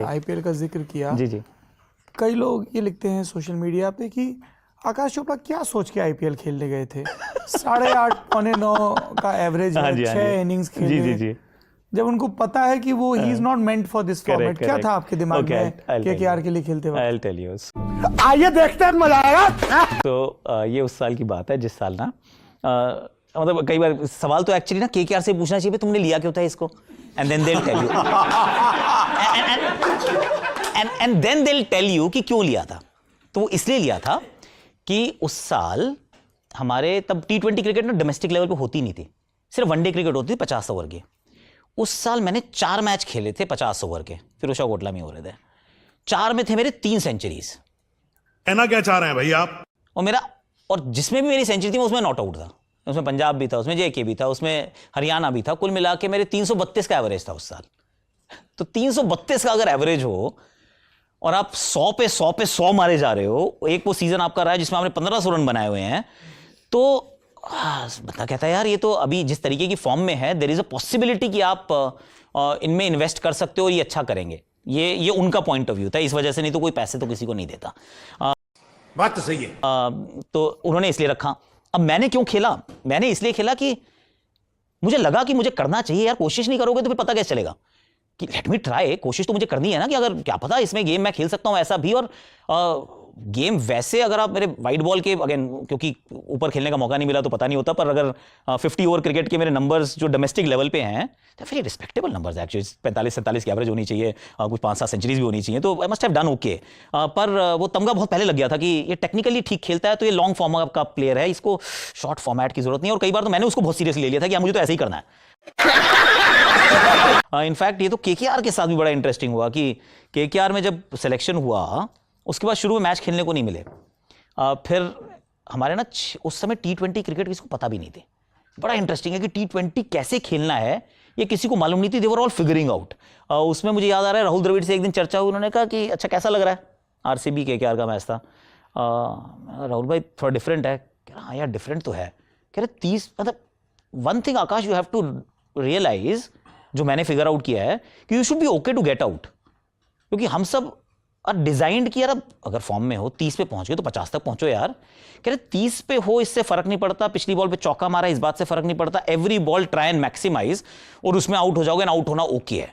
IPL का जिक्र किया। जी जी। कई लोग ये लिखते हैं सोशल मीडिया पे कि आकाश चोपड़ा क्या सोच के आईपीएल खेलने गए थे। 8.5 पौने 9 का एवरेज है, 6 इनिंग्स खेले। जी जी जी। जब उनको पता है कि वो he is not meant for this format, क्या था आपके दिमाग में केकेआर के लिए खेलते वक्त? I'll tell you. आइए देखते हैं, मजा आएगा। तो ये उस साल की बात है जिस साल ना मतलब कई बार सवाल तो एक्चुअली ना केकेआर से पूछना चाहिए, तुमने लिया क्यों था इसको, and then they will tell you and then they will tell you कि क्यों लिया था। तो वो इसलिए लिया था कि उस साल हमारे तब T20 क्रिकेट ना डोमेस्टिक लेवल पे होती नहीं थी, सिर्फ वनडे क्रिकेट होती थी 50 ओवर की। उस साल मैंने 4 मैच खेले थे 50 ओवर के, फिरोजशाह कोटला में हो रहे थे। 4 में थे मेरे 3 सेंचुरीज। कहना क्या चाह रहे हैं भाई आप? और जिसमें भी मेरी सेंचुरी थी मैं उसमें नॉट आउट था, उसमें पंजाब भी था, उसमें जेके भी था, उसमें हरियाणा भी था। कुल मिला के मेरे 332 का एवरेज था उस साल। तो 332 का अगर एवरेज हो और आप 100 पे 100 पे 100 मारे जा रहे हो, एक वो सीजन आपका रहा है जिसमें आपने 1500 रन बनाए हुए हैं, तो बंदा कहता है यार ये तो अभी जिस तरीके की फॉर्म में है देयर इज अ पॉसिबिलिटी कि आप इनमें इन्वेस्ट कर सकते हो और ये अच्छा करेंगे। ये उनका पॉइंट ऑफ व्यू था, इस वजह से, नहीं तो कोई पैसे तो किसी को नहीं देता। बात तो सही है। तो उन्होंने इसलिए रखा। अब मैंने क्यों खेला? मैंने इसलिए खेला कि मुझे लगा कि मुझे करना चाहिए यार। कोशिश नहीं करोगे तो फिर पता कैसे चलेगा कि लेट मी ट्राई। कोशिश तो मुझे करनी है ना, कि अगर क्या पता इसमें गेम मैं खेल सकता हूं ऐसा भी। और गेम वैसे अगर आप मेरे वाइट बॉल के, अगेन क्योंकि ऊपर खेलने का मौका नहीं मिला तो पता नहीं होता, पर अगर 50 ओवर क्रिकेट के मेरे नंबर्स जो डोमेस्टिक लेवल पे हैं तो फिर रिस्पेक्टेबल नंबर्स एक्चुअली। 45-47 की एवरेज होनी चाहिए, कुछ 5-7 सेंचुरीज भी होनी चाहिए, तो I must have done okay. पर वो तमगा बहुत पहले लग गया था कि ये टेक्निकली ठीक खेलता है, तो ये लॉन्ग फॉर्म का प्लेयर है, इसको शॉर्ट फॉर्मेट की जरूरत नहीं है। और कई बार तो मैंने उसको बहुत सीरियसली ले लिया था कि मुझे तो ऐसे ही करना है। इनफैक्ट ये तो केकेआर के साथ भी बड़ा इंटरेस्टिंग हुआ कि केकेआर में जब सिलेक्शन हुआ उसके बाद शुरू में मैच खेलने को नहीं मिले। फिर हमारे ना उस समय T20 क्रिकेट किसी को पता भी नहीं थी। बड़ा इंटरेस्टिंग है कि T20 कैसे खेलना है ये किसी को मालूम नहीं थी। दे वर ऑल फिगरिंग आउट। उसमें मुझे याद आ रहा है राहुल द्रविड़ से एक दिन चर्चा हुई, उन्होंने कहा कि अच्छा कैसा लग रहा है, आरसीबी केकेआर का मैच था। राहुल भाई थोड़ा डिफरेंट है। कह रहा हाँ यार डिफरेंट तो है। कह रहे 30 मतलब one thing Akash you have to realise, जो मैंने फिगर आउट किया है कि you should be okay to get out. क्योंकि हम सब डिजाइंड किया यार अगर फॉर्म में हो 30 पे पहुंच गए तो 50 तक पहुंचो यार। कह रहे 30 पे हो इससे फर्क नहीं पड़ता, पिछली बॉल पे चौका मारा इस बात से फर्क नहीं पड़ता, every ball try and maximise, और उसमें आउट हो जाओगे ना, आउट होना ओके है।